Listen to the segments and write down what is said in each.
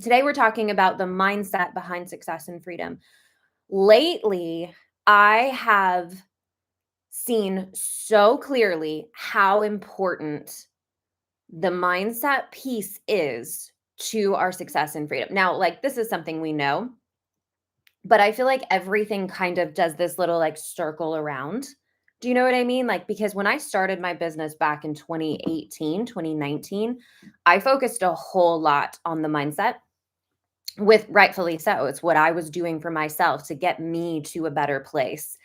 Today, we're talking about the mindset behind success and freedom. Lately, I have seen so clearly how important the mindset piece is to our success and freedom. Now, like, this is something we know, but I feel like everything kind of does this little like circle around. Do you know what I mean? Like, because when I started my business back in 2018, 2019, I focused a whole lot on the mindset, with rightfully so. It's what I was doing for myself to get me to a better place.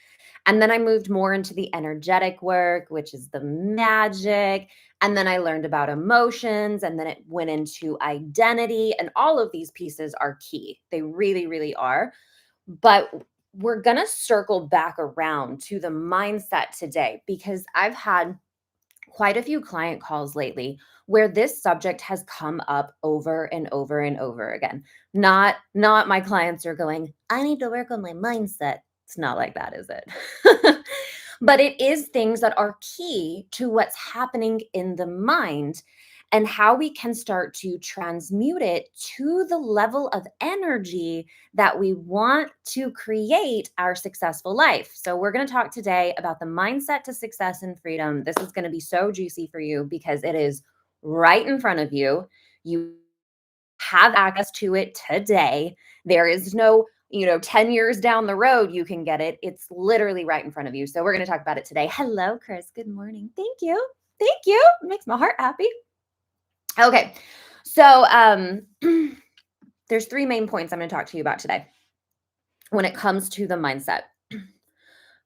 And then I moved more into the energetic work, which is the magic. And then I learned about emotions, and then it went into identity. And all of these pieces are key. They really, really are. But we're going to circle back around to the mindset today, because I've had quite a few client calls lately where this subject has come up over and over and over again. Not my clients are going, I need to work on my mindset. It's not like that, is it? But it is things that are key to what's happening in the mind and how we can start to transmute it to the level of energy that we want to create our successful life. So, we're going to talk today about the mindset to success and freedom. This is going to be so juicy for you because it is right in front of you. You have access to it today. There is no 10 years down the road you can get it. It's literally right in front of you. So, we're going to talk about it today. Hello, Chris. Good morning. Thank you. Thank you. It makes my heart happy. Okay. So, there's three main points I'm going to talk to you about today when it comes to the mindset.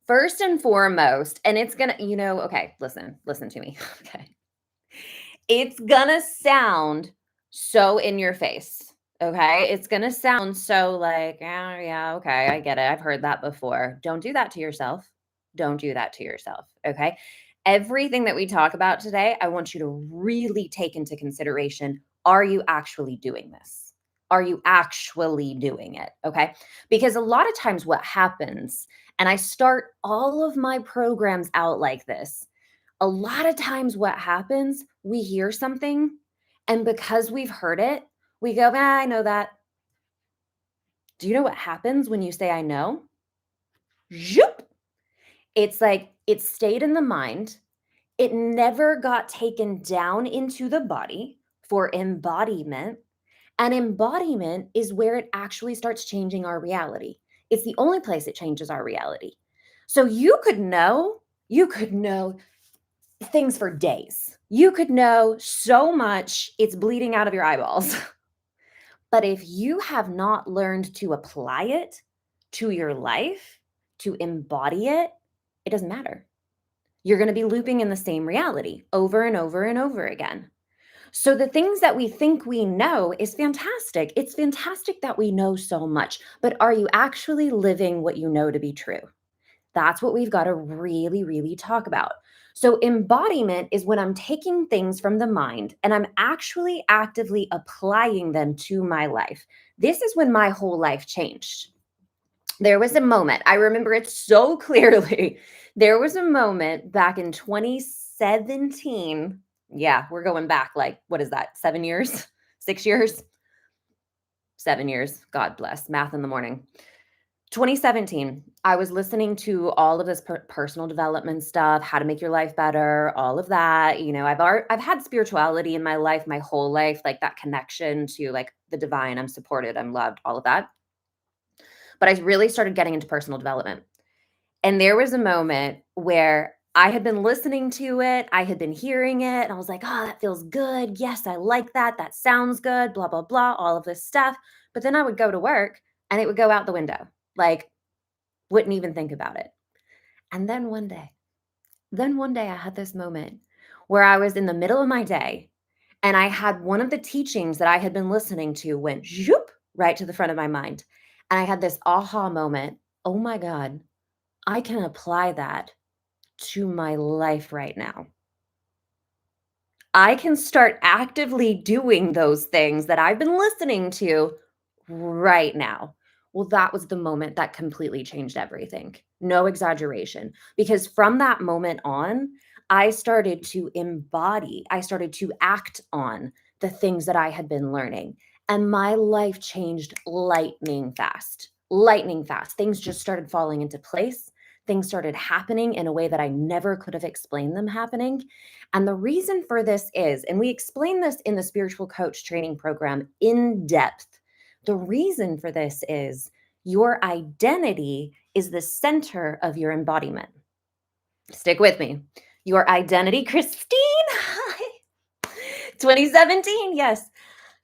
First and foremost, and it's going to, okay, listen to me. Okay. It's going to sound so in your face. Okay. It's going to sound so like, oh, yeah, okay, I get it. I've heard that before. Don't do that to yourself. Don't do that to yourself. Okay. Everything that we talk about today, I want you to really take into consideration. Are you actually doing this? Are you actually doing it? Okay. Because a lot of times what happens, and I start all of my programs out like this, a lot of times what happens, we hear something, and because we've heard it, we go, I know that. Do you know what happens when you say, I know? Zoop. It's like it stayed in the mind. It never got taken down into the body for embodiment. And embodiment is where it actually starts changing our reality. It's the only place it changes our reality. So you could know things for days. You could know so much, it's bleeding out of your eyeballs. But if you have not learned to apply it to your life, to embody it, it doesn't matter. You're going to be looping in the same reality over and over and over again. So the things that we think we know is fantastic. It's fantastic that we know so much, but are you actually living what you know to be true? That's what we've got to really, really talk about. So, embodiment is when I'm taking things from the mind and I'm actually actively applying them to my life. This is when my whole life changed. There was a moment, I remember it so clearly. There was a moment back in 2017. Yeah, we're going back like, what is that, 7 years, 6 years, 7 years. God bless, math in the morning. 2017, I was listening to all of this personal development stuff, how to make your life better, all of that. I've had spirituality in my life, my whole life, like that connection to like the divine. I'm supported, I'm loved, all of that. But I really started getting into personal development. And there was a moment where I had been listening to it, I had been hearing it, and I was like, oh, that feels good. Yes, I like that. That sounds good, blah, blah, blah, all of this stuff. But then I would go to work and it would go out the window. Like, wouldn't even think about it. And then one day I had this moment where I was in the middle of my day and I had one of the teachings that I had been listening to went zoop right to the front of my mind. And I had this aha moment. Oh my God, I can apply that to my life right now. I can start actively doing those things that I've been listening to right now. Well, that was the moment that completely changed everything. No exaggeration. Because from that moment on, I started to embody, I started to act on the things that I had been learning. And my life changed lightning fast. Lightning fast. Things just started falling into place. Things started happening in a way that I never could have explained them happening. And the reason for this is, and we explain this in the spiritual coach training program in depth. The reason for this is your identity is the center of your embodiment. Stick with me. Your identity, Christine. Hi. 2017, yes.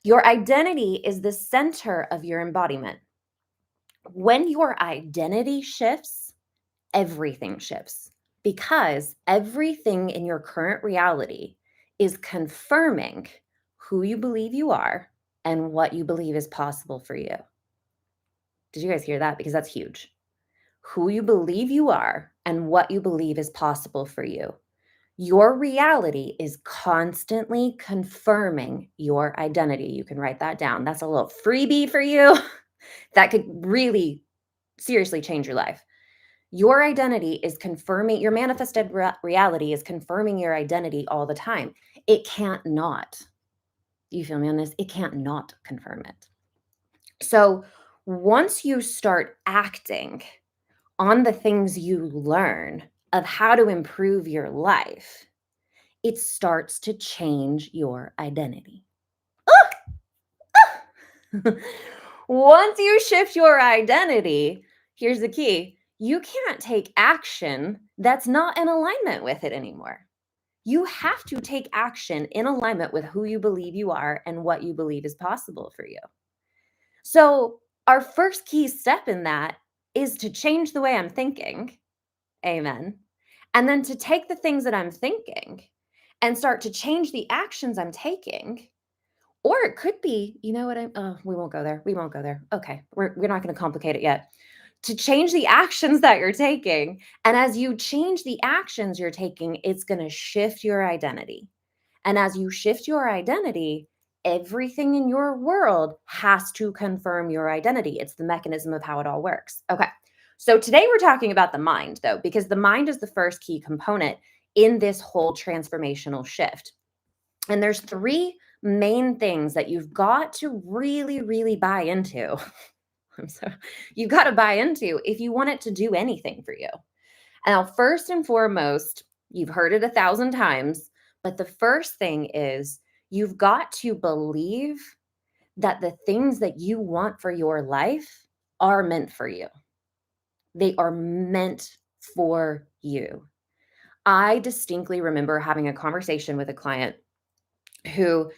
Your identity is the center of your embodiment. When your identity shifts, everything shifts because everything in your current reality is confirming who you believe you are and what you believe is possible for you. Did you guys hear that? Because that's huge. Who you believe you are and what you believe is possible for you. Your reality is constantly confirming your identity. You can write that down. That's a little freebie for you that could really seriously change your life. Your identity is confirming, your manifested reality is confirming your identity all the time. It can't not. You feel me on this? It can't not confirm it. So once you start acting on the things you learn of how to improve your life, it starts to change your identity. Once you shift your identity, here's the key. You can't take action that's not in alignment with it anymore. You have to take action in alignment with who you believe you are and what you believe is possible for you. So, our first key step in that is to change the way I'm thinking. Amen. And then to take the things that I'm thinking and start to change the actions I'm taking. Or it could be, you know what we won't go there. We won't go there. Okay. We're not going to complicate it yet. To change the actions that you're taking. And as you change the actions you're taking, it's going to shift your identity. And as you shift your identity, everything in your world has to confirm your identity. It's the mechanism of how it all works. Okay. So today we're talking about the mind, though, because the mind is the first key component in this whole transformational shift. And there's three main things that you've got to really, really buy into. You've got to buy into if you want it to do anything for you. Now, first and foremost, you've heard it 1,000 times, but the first thing is you've got to believe that the things that you want for your life are meant for you. They are meant for you. I distinctly remember having a conversation with a client who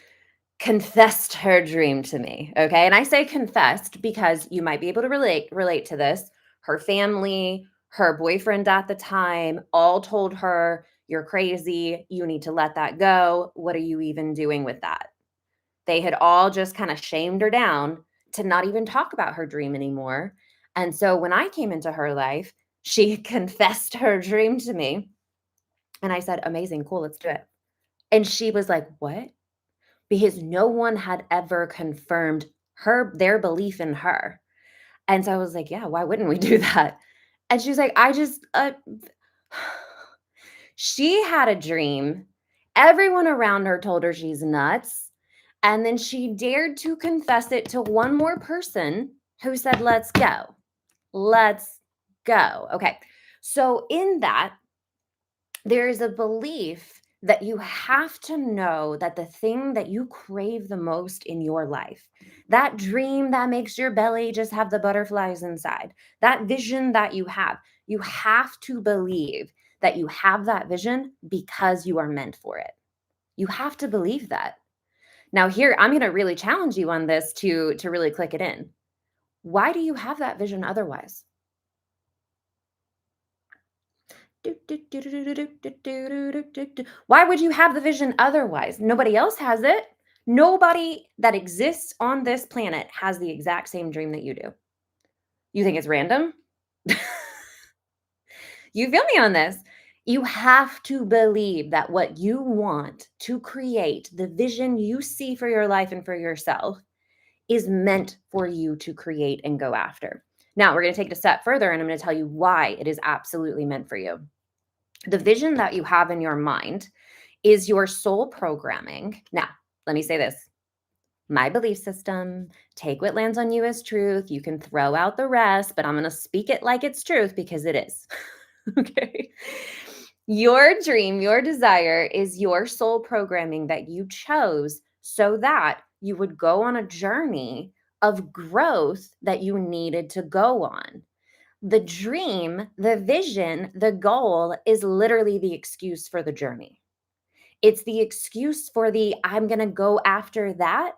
confessed her dream to me. Okay. And I say confessed because you might be able to relate to this. Her family, her boyfriend at the time, all told her, "You're crazy. You need to let that go. What are you even doing with that?" They had all just kind of shamed her down to not even talk about her dream anymore. And so when I came into her life, she confessed her dream to me. And I said, "Amazing, cool, let's do it." And she was like, "What?" Because no one had ever confirmed their belief in her. And so I was like, "Yeah, why wouldn't we do that?" And she's like, "I just she had a dream. Everyone around her told her she's nuts. And then she dared to confess it to one more person who said, 'Let's go. Let's go.'" Okay. So in that, there is a belief that you have to know that the thing that you crave the most in your life, that dream that makes your belly just have the butterflies inside, that vision that you have to believe that you have that vision because you are meant for it. You have to believe that. Now here, I'm going to really challenge you on this to really click it in. Why do you have that vision otherwise? Why would you have the vision otherwise? Nobody else has it. Nobody that exists on this planet has the exact same dream that you do. You think it's random? You feel me on this? You have to believe that what you want to create, the vision you see for your life and for yourself, is meant for you to create and go after. Now, we're going to take it a step further, and I'm going to tell you why it is absolutely meant for you. The vision that you have in your mind is your soul programming. Now, let me say this. my belief system. Take what lands on you as truth. You can throw out the rest, but I'm going to speak it like it's truth because it is. Okay. Your dream, your desire is your soul programming that you chose so that you would go on a journey of growth that you needed to go on. The dream, the vision, the goal is literally the excuse for the journey. It's the excuse for the I'm going to go after that,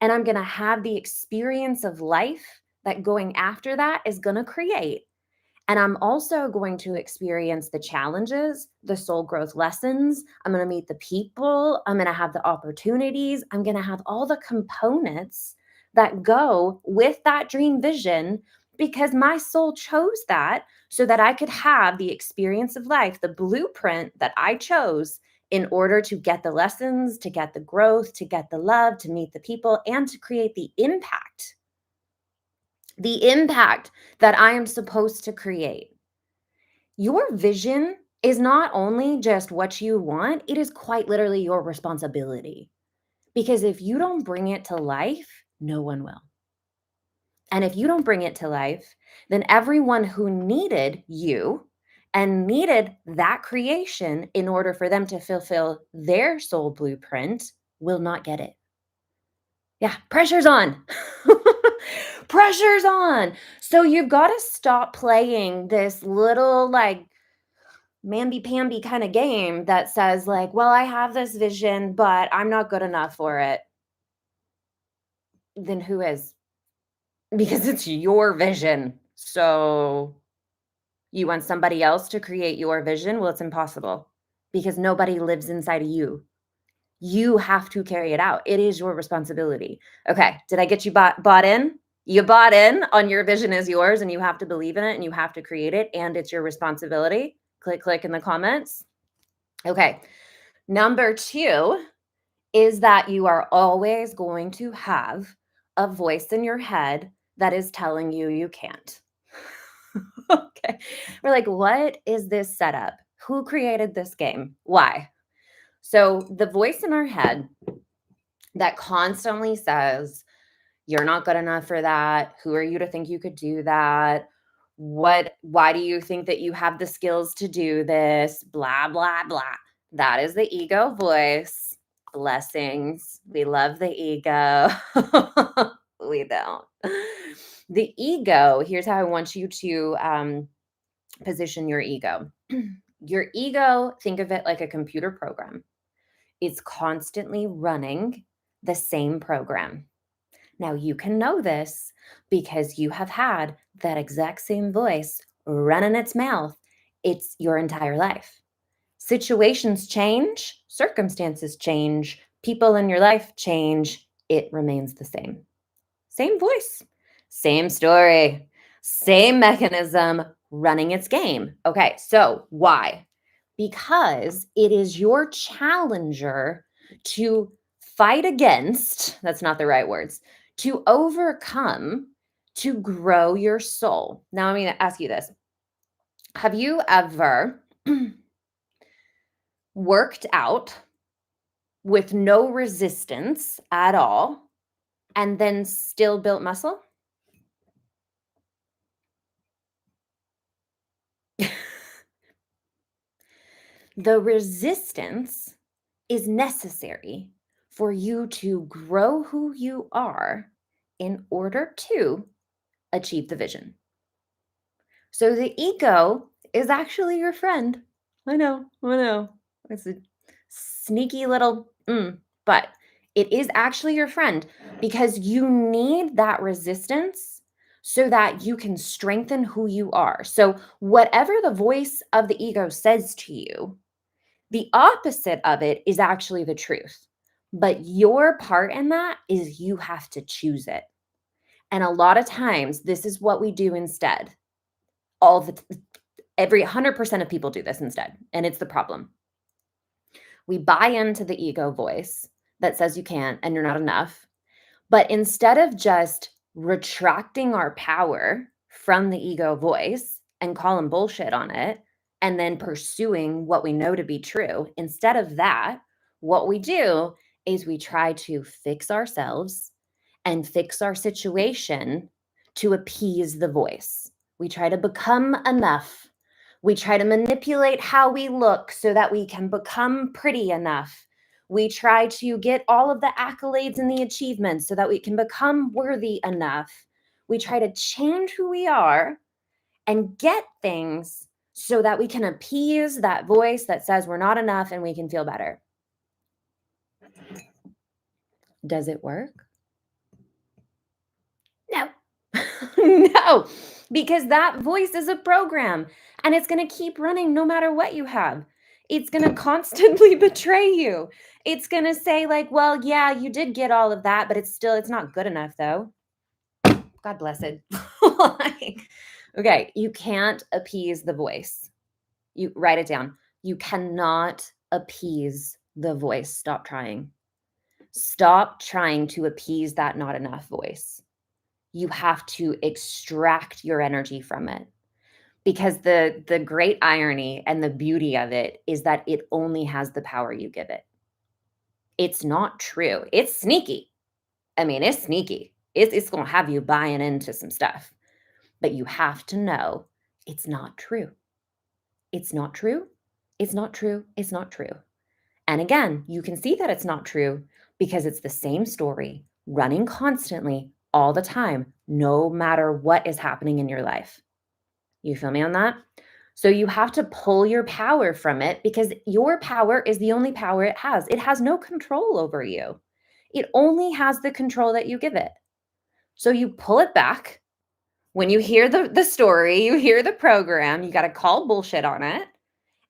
and I'm going to have the experience of life that going after that is going to create. And I'm also going to experience the challenges, the soul growth lessons. I'm going to meet the people. I'm going to have the opportunities. I'm going to have all the components that go with that dream vision because my soul chose that so that I could have the experience of life, the blueprint that I chose in order to get the lessons, to get the growth, to get the love, to meet the people, and to create the impact that I am supposed to create. Your vision is not only just what you want, it is quite literally your responsibility. Because if you don't bring it to life, no one will. And if you don't bring it to life, then everyone who needed you and needed that creation in order for them to fulfill their soul blueprint will not get it. Yeah, pressure's on. Pressure's on. So you've got to stop playing this little like mamby-pamby kind of game that says like, well, I have this vision, but I'm not good enough for it. Then who is? Because it's your vision. So you want somebody else to create your vision? Well, it's impossible because nobody lives inside of you. You have to carry it out. It is your responsibility. Okay. Did I get you bought in? You bought in on your vision is yours and you have to believe in it and you have to create it and it's your responsibility. Click in the comments. Okay. Number 2 is that you are always going to have a voice in your head that is telling you you can't. Okay. We're like, what is this setup? Who created this game? Why? So the voice in our head that constantly says, you're not good enough for that. Who are you to think you could do that? Why do you think that you have the skills to do this? Blah, blah, blah. That is the ego voice. Blessings. We love the ego. We don't. The ego, here's how I want you to position your ego. Your ego, think of it like a computer program. It's constantly running the same program. Now, you can know this because you have had that exact same voice running its mouth. It's your entire life. Situations change, circumstances change, people in your life change. It remains the same. Same voice, same story, same mechanism running its game. Okay, so why? Because it is your challenger to fight against, that's not the right words, to overcome, to grow your soul. Now, I'm going to ask you this. Have you ever worked out with no resistance at all and then still built muscle? The resistance is necessary for you to grow who you are in order to achieve the vision. So the ego is actually your friend. I know. It's a sneaky little, but it is actually your friend because you need that resistance so that you can strengthen who you are. So, whatever the voice of the ego says to you, the opposite of it is actually the truth. But your part in that is you have to choose it. And a lot of times, this is what we do instead. Every 100% of people do this instead. And it's the problem. We buy into the ego voice that says you can't and you're not enough. But instead of just retracting our power from the ego voice and calling bullshit on it, and then pursuing what we know to be true, instead of that, what we do is we try to fix ourselves and fix our situation to appease the voice. We try to become enough. We try to manipulate how we look so that we can become pretty enough. We try to get all of the accolades and the achievements so that we can become worthy enough. We try to change who we are and get things so that we can appease that voice that says we're not enough and we can feel better. Does it work? No. No, because that voice is a program and it's going to keep running no matter what you have. It's going to constantly betray you. It's going to say like, well, yeah, you did get all of that, but it's not good enough though. God bless it. Like, okay, you can't appease the voice. You write it down. You cannot appease the voice. Stop trying. Stop trying to appease that not enough voice. You have to extract your energy from it, because the great irony and the beauty of it is that it only has the power you give it. It's not true. It's sneaky. I mean, it's sneaky. It's going to have you buying into some stuff, but you have to know it's not true. It's not true. It's not true. It's not true. And again, you can see that it's not true because it's the same story running constantly all the time, no matter what is happening in your life. You feel me on that? So you have to pull your power from it, because your power is the only power it has. It has no control over you. It only has the control that you give it. So you pull it back. When you hear the story, you hear the program, you got to call bullshit on it.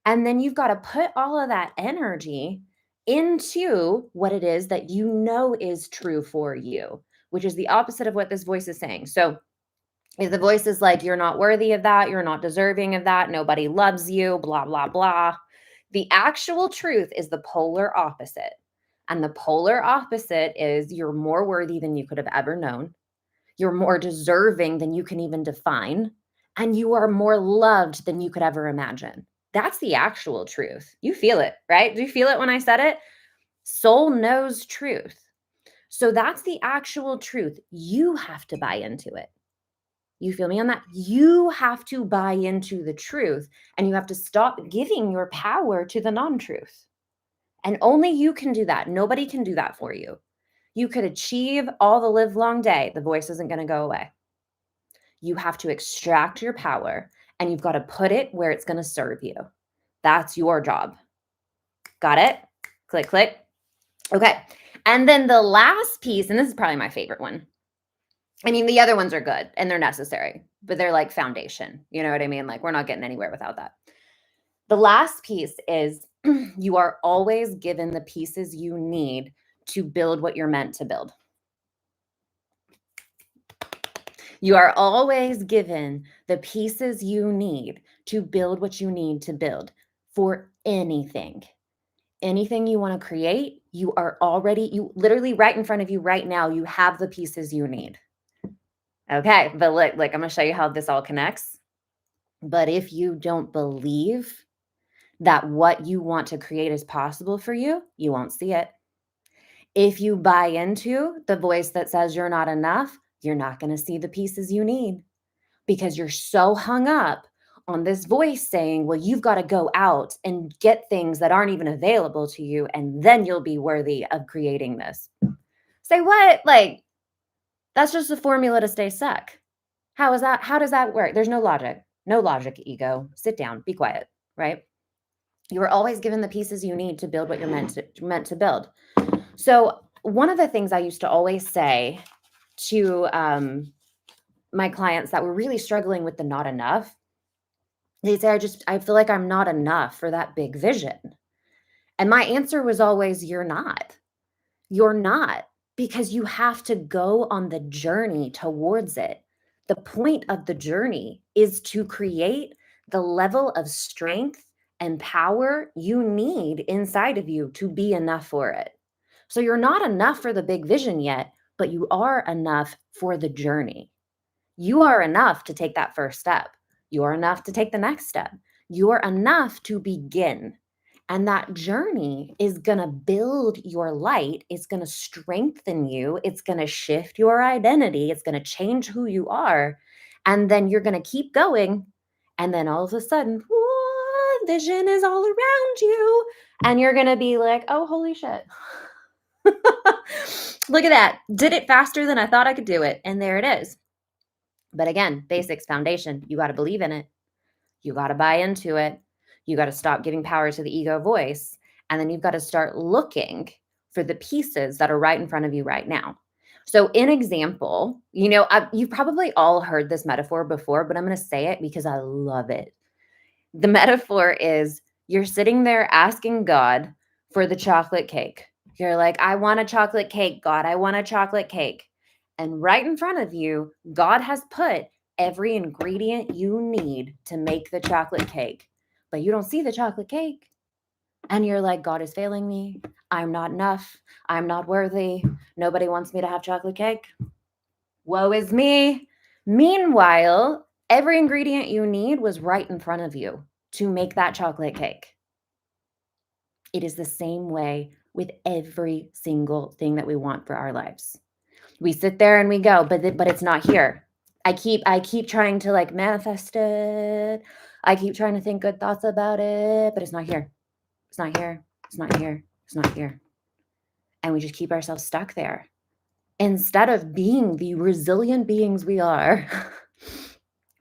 And then you've got to put all of that energy into what it is that you know is true for you, which is the opposite of what this voice is saying. So if the voice is like, you're not worthy of that, you're not deserving of that, nobody loves you, blah, blah, blah, the actual truth is the polar opposite. And the polar opposite is you're more worthy than you could have ever known. You're more deserving than you can even define. And you are more loved than you could ever imagine. That's the actual truth. You feel it, right? Do you feel it when I said it? Soul knows truth. So that's the actual truth. You have to buy into it. You feel me on that? You have to buy into the truth, and you have to stop giving your power to the non-truth. And only you can do that. Nobody can do that for you. You could achieve all the live long day. The voice isn't going to go away. You have to extract your power, and you've got to put it where it's going to serve you. That's your job. Got it? Click, click. Okay. And then the last piece, and this is probably my favorite one. I mean, the other ones are good and they're necessary, but they're like foundation. You know what I mean? Like, we're not getting anywhere without that. The last piece is you are always given the pieces you need to build what you're meant to build. You are always given the pieces you need to build what you need to build for anything. Anything you want to create, you literally right in front of you right now, you have the pieces you need. Okay, but look, I'm going to show you how this all connects. But if you don't believe that what you want to create is possible for you, you won't see it. If you buy into the voice that says you're not enough, you're not going to see the pieces you need, because you're so hung up on this voice saying, well, you've got to go out and get things that aren't even available to you, and then you'll be worthy of creating this. Say what? Like, that's just a formula to stay stuck. How is that? How does that work? There's no logic. No logic, ego. Sit down, be quiet, right? You are always given the pieces you need to build what you're meant to build. So one of the things I used to always say to my clients that were really struggling with the not enough, they'd say, I feel like I'm not enough for that big vision. And my answer was always, you're not. You're not, because you have to go on the journey towards it. The point of the journey is to create the level of strength and power you need inside of you to be enough for it. So you're not enough for the big vision yet, but you are enough for the journey. You are enough to take that first step. You are enough to take the next step. You are enough to begin. And that journey is going to build your light. It's going to strengthen you. It's going to shift your identity. It's going to change who you are. And then you're going to keep going. And then all of a sudden, whoa, vision is all around you. And you're going to be like, oh, holy shit. Look at that. Did it faster than I thought I could do it. And there it is. But again, basics, foundation. You got to believe in it. You got to buy into it. You got to stop giving power to the ego voice. And then you've got to start looking for the pieces that are right in front of you right now. So, in example, you've probably all heard this metaphor before, but I'm going to say it because I love it. The metaphor is you're sitting there asking God for the chocolate cake. You're like, I want a chocolate cake, God. I want a chocolate cake. And right in front of you, God has put every ingredient you need to make the chocolate cake. But you don't see the chocolate cake. And you're like, God is failing me. I'm not enough. I'm not worthy. Nobody wants me to have chocolate cake. Woe is me. Meanwhile, every ingredient you need was right in front of you to make that chocolate cake. It is the same way with every single thing that we want for our lives. We sit there and we go, but it's not here. I keep trying to like manifest it. I keep trying to think good thoughts about it, but it's not here. It's not here. It's not here. It's not here. And we just keep ourselves stuck there. Instead of being the resilient beings we are,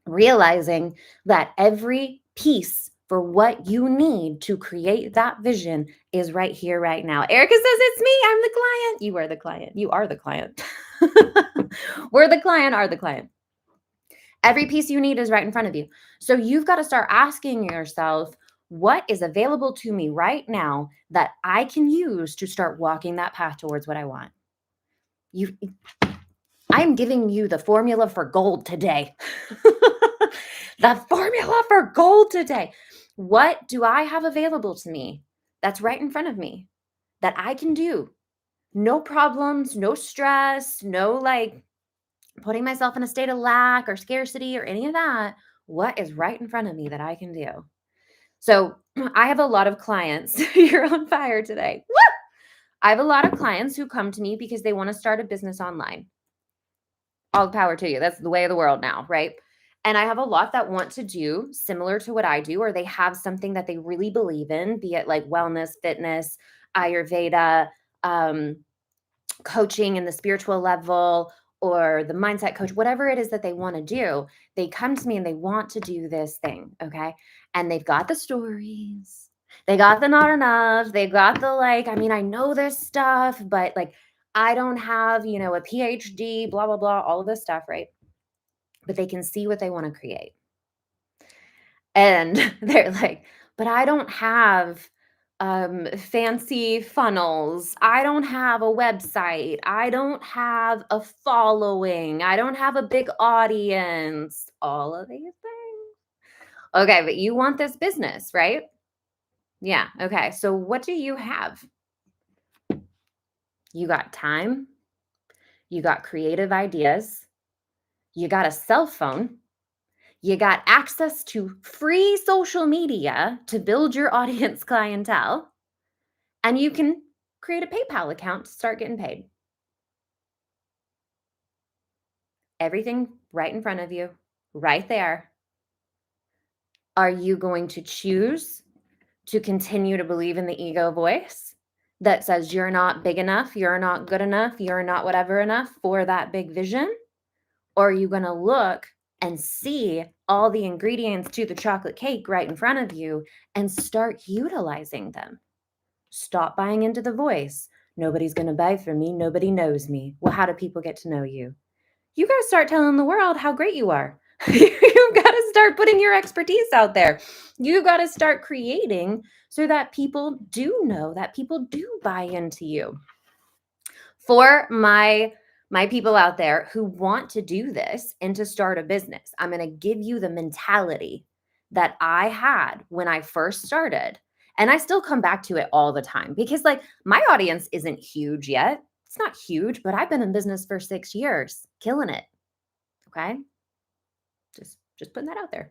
realizing that every piece for what you need to create that vision is right here, right now. Erica says, it's me. I'm the client. You are the client. You are the client. We're the client, are the client. Every piece you need is right in front of you. So you've got to start asking yourself, what is available to me right now that I can use to start walking that path towards what I want? I'm giving you the formula for gold today. The formula for gold today. What do I have available to me that's right in front of me that I can do? No problems, no stress, no like putting myself in a state of lack or scarcity or any of that. What is right in front of me that I can do? So I have a lot of clients. You're on fire today. Woo! I have a lot of clients who come to me because they want to start a business online. All the power to you. That's the way of the world now, right? And I have a lot that want to do similar to what I do, or they have something that they really believe in, be it like wellness, fitness, Ayurveda, coaching in the spiritual level, or the mindset coach, whatever it is that they want to do. They come to me and they want to do this thing. Okay. And they've got the stories. They got the not enough. They got the like, I mean, I know this stuff, but like, I don't have, a PhD, blah, blah, blah, all of this stuff, right? But they can see what they want to create. And they're like, but I don't have fancy funnels. I don't have a website. I don't have a following. I don't have a big audience. All of these things. Okay, but you want this business, right? Yeah. Okay. So what do you have? You got time. You got creative ideas. You got a cell phone. You got access to free social media to build your audience clientele. And you can create a PayPal account to start getting paid. Everything right in front of you, right there. Are you going to choose to continue to believe in the ego voice that says you're not big enough, you're not good enough, you're not whatever enough for that big vision? Or are you going to look and see all the ingredients to the chocolate cake right in front of you and start utilizing them? Stop buying into the voice. Nobody's going to buy from me. Nobody knows me. Well, how do people get to know you? You got to start telling the world how great you are. You've got to start putting your expertise out there. You got to start creating so that people do know, that people do buy into you. For my people out there who want to do this and to start a business, I'm going to give you the mentality that I had when I first started. And I still come back to it all the time because like my audience isn't huge yet. It's not huge, but I've been in business for 6 years, killing it. Okay? Just putting that out there.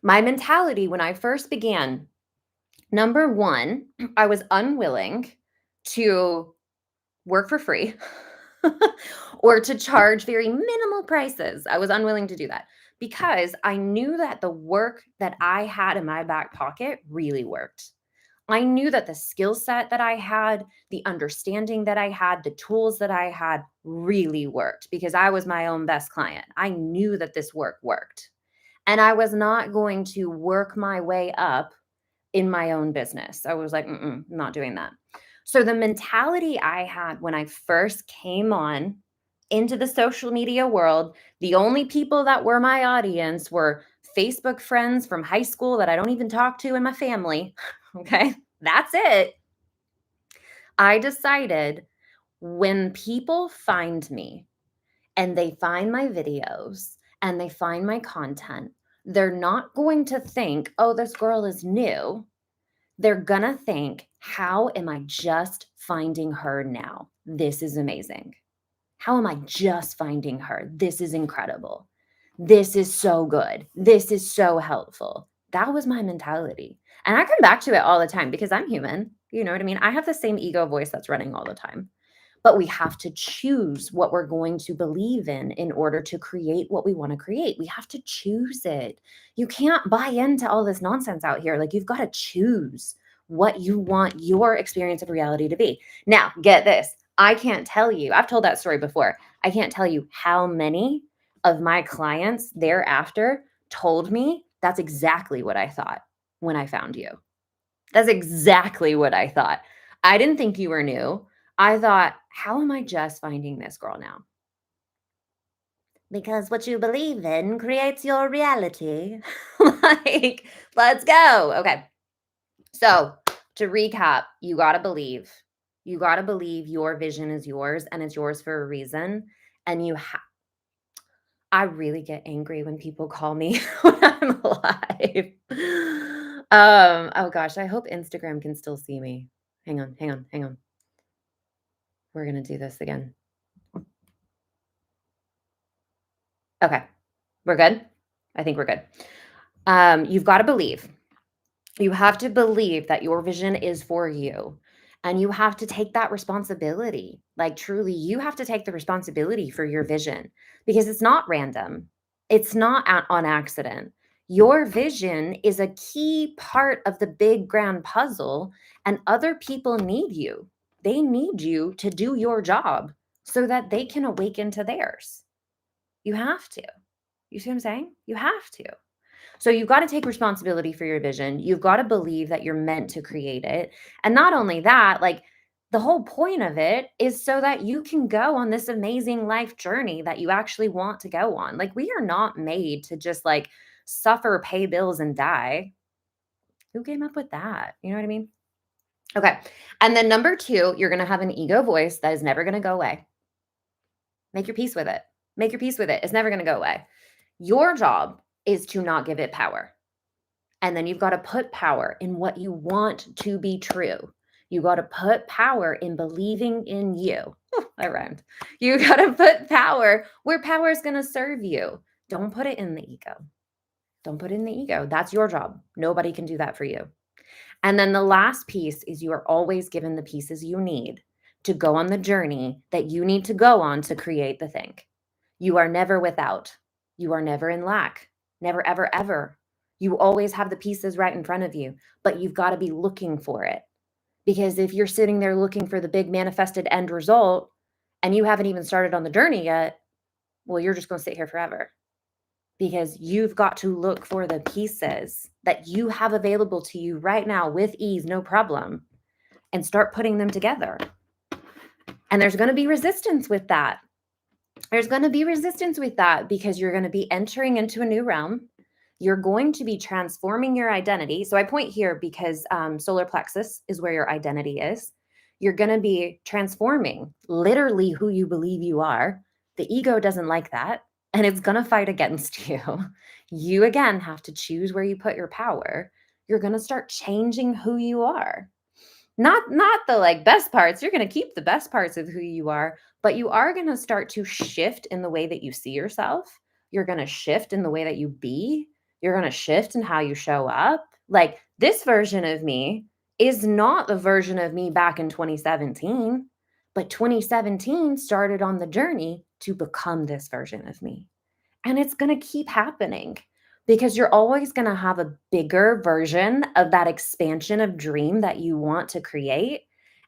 My mentality when I first began Number 1, I was unwilling to work for free or to charge very minimal prices. I was unwilling to do that because I knew that the work that I had in my back pocket really worked. I knew that the skill set that I had, the understanding that I had, the tools that I had really worked because I was my own best client. I knew that this work worked. And I was not going to work my way up in my own business. I was like, I'm not doing that. So the mentality I had when I first came on into the social media world, the only people that were my audience were Facebook friends from high school that I don't even talk to in my family. Okay. That's it. I decided when people find me and they find my videos and they find my content, they're not going to think, oh, this girl is new. They're gonna think, how am I just finding her now? This is amazing. How am I just finding her? This is incredible. This is so good. This is so helpful. That was my mentality. And I come back to it all the time because I'm human. You know what I mean? I have the same ego voice that's running all the time. But we have to choose what we're going to believe in order to create what we want to create. We have to choose it. You can't buy into all this nonsense out here. Like, you've got to choose what you want your experience of reality to be. Now, get this. I can't tell you, I've told that story before. I can't tell you how many of my clients thereafter told me that's exactly what I thought when I found you. That's exactly what I thought. I didn't think you were new. I thought, how am I just finding this girl now? Because what you believe in creates your reality. Like, let's go. Okay. So, to recap, you got to believe. You got to believe your vision is yours and it's yours for a reason. And I really get angry when people call me when I'm live. Oh gosh, I hope Instagram can still see me. Hang on, hang on, hang on. We're going to do this again. Okay. We're good? I think we're good. You've got to believe. You have to believe that your vision is for you. And you have to take that responsibility. Like, truly, you have to take the responsibility for your vision because it's not random. It's not on accident. Your vision is a key part of the big grand puzzle, and other people need you. They need you to do your job so that they can awaken to theirs. You have to. You see what I'm saying? You have to. So you've got to take responsibility for your vision. You've got to believe that you're meant to create it. And not only that, like, the whole point of it is so that you can go on this amazing life journey that you actually want to go on. Like, we are not made to just like suffer, pay bills, and die. Who came up with that? You know what I mean? Okay. And then number 2, you're going to have an ego voice that is never going to go away. Make your peace with it. Make your peace with it. It's never going to go away. Your job is to not give it power. And then you've got to put power in what you want to be true. You got to put power in believing in you. I rhymed. You got to put power where power is going to serve you. Don't put it in the ego. Don't put it in the ego. That's your job. Nobody can do that for you. And then the last piece is you are always given the pieces you need to go on the journey that you need to go on to create the thing. You are never without. You are never in lack. Never, ever, ever. You always have the pieces right in front of you, but you've got to be looking for it. Because if you're sitting there looking for the big manifested end result and you haven't even started on the journey yet, well, you're just going to sit here forever. Because you've got to look for the pieces that you have available to you right now with ease, no problem, and start putting them together. And there's going to be resistance with that. There's going to be resistance with that because you're going to be entering into a new realm. You're going to be transforming your identity. So I point here because solar plexus is where your identity is. You're going to be transforming literally who you believe you are. The ego doesn't like that, and it's going to fight against you. You, again, have to choose where you put your power. You're going to start changing who you are. Not the like best parts. You're going to keep the best parts of who you are, but you are going to start to shift in the way that you see yourself. You're going to shift in the way that you be. You're going to shift in how you show up. Like, This version of me is not the version of me back in 2017, but 2017 started on the journey to become this version of me. And it's going to keep happening because you're always going to have a bigger version of that expansion of dream that you want to create.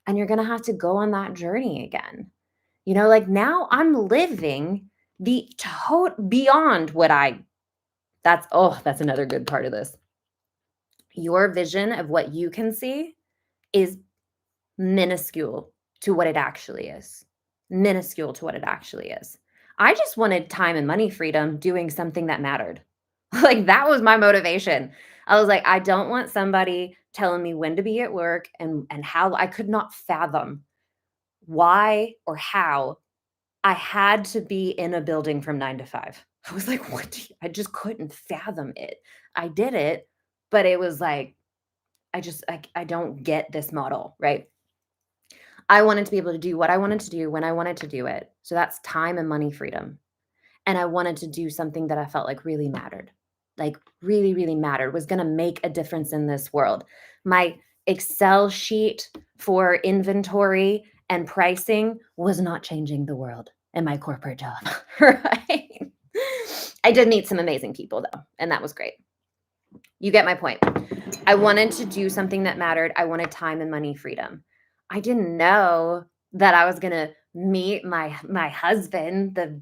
And you're going to have to go on that journey again. Like now I'm living the beyond what that's another good part of this. Your vision of what you can see is minuscule to what it actually is. Minuscule to what it actually is. I just wanted time and money freedom doing something that mattered. Like that was my motivation. I was like, I don't want somebody telling me when to be at work and how. I could not fathom why or how I had to be in a building from 9 to 5. I was like, I just couldn't fathom it. I did it, but it was like, I don't get this model, right? I wanted to be able to do what I wanted to do when I wanted to do it. So that's time and money freedom. And I wanted to do something that I felt like really mattered, like really, really mattered, was going to make a difference in this world. My Excel sheet for inventory and pricing was not changing the world in my corporate job, right? I did meet some amazing people though, and that was great. You get my point. I wanted to do something that mattered. I wanted time and money freedom. I didn't know that I was going to meet my husband, the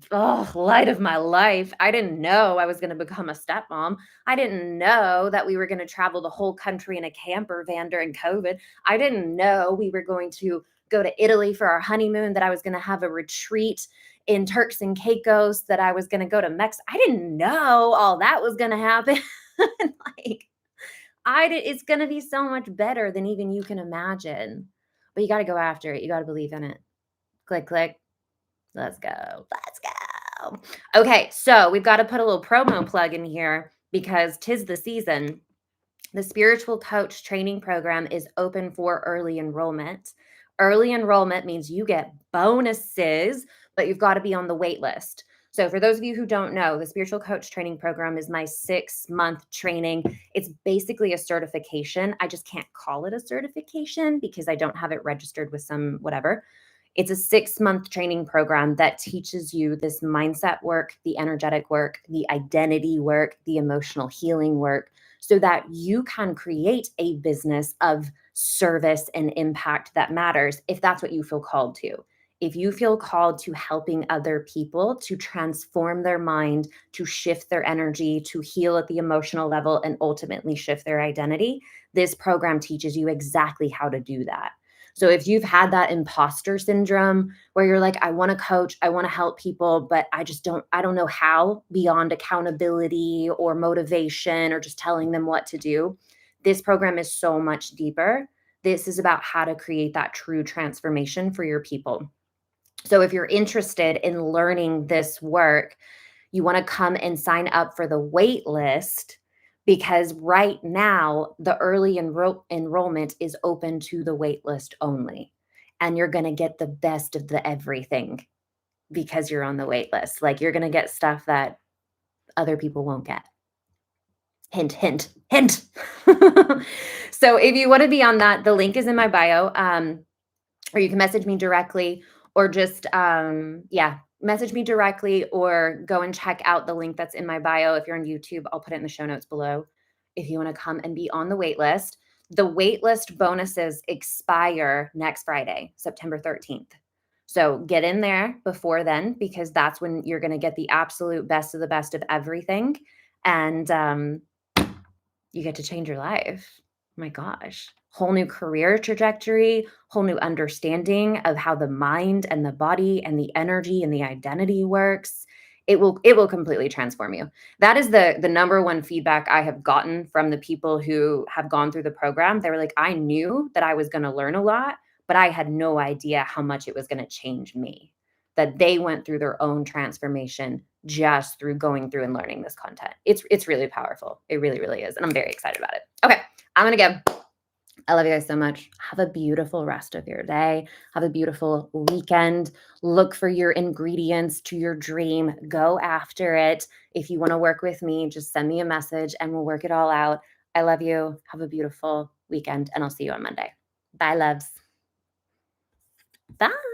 light of my life. I didn't know I was going to become a stepmom. I didn't know that we were going to travel the whole country in a camper van during COVID. I didn't know we were going to go to Italy for our honeymoon, that I was going to have a retreat in Turks and Caicos, that I was going to go to Mexico. I didn't know all that was going to happen. Like it's going to be so much better than even you can imagine. But you got to go after it. You got to believe in it. Click, click. Let's go. Let's go. Okay, so we've got to put a little promo plug in here because 'tis the season. The Spiritual Coach Training Program is open for early enrollment. Early enrollment means you get bonuses, but you've got to be on the wait list. So for those of you who don't know, the Spiritual Coach Training Program is my 6-month training. It's basically a certification. I just can't call it a certification because I don't have it registered with some whatever. It's a 6-month training program that teaches you this mindset work, the energetic work, the identity work, the emotional healing work, so that you can create a business of service and impact that matters if that's what you feel called to. If you feel called to helping other people to transform their mind, to shift their energy, to heal at the emotional level, and ultimately shift their identity, this program teaches you exactly how to do that. So if you've had that imposter syndrome where you're like, I want to coach, I want to help people, but I don't know how beyond accountability or motivation or just telling them what to do. This program is so much deeper. This is about how to create that true transformation for your people. So if you're interested in learning this work, you want to come and sign up for the wait list, because right now the early enrollment is open to the wait list only. And you're going to get the best of the everything because you're on the wait list. Like you're going to get stuff that other people won't get. Hint, hint, hint. So if you want to be on that, the link is in my bio. Or you can message me directly, or just message me directly, or go and check out the link that's in my bio. If you're on YouTube, I'll put it in the show notes below if you want to come and be on the wait list. The wait list bonuses expire next Friday, September 13th. So get in there before then, because that's when you're going to get the absolute best of the best of everything. And you get to change your life. Oh my gosh. Whole new career trajectory, whole new understanding of how the mind and the body and the energy and the identity works. It will completely transform you. That is the number one feedback I have gotten from the people who have gone through the program. They were like, I knew that I was going to learn a lot, but I had no idea how much it was going to change me. That they went through their own transformation just through going through and learning this content. It's really powerful. It really, really is. And I'm very excited about it. Okay, I'm going to go. I love you guys so much. Have a beautiful rest of your day. Have a beautiful weekend. Look for your ingredients to your dream. Go after it. If you want to work with me, just send me a message and we'll work it all out. I love you. Have a beautiful weekend, and I'll see you on Monday. Bye, loves. Bye.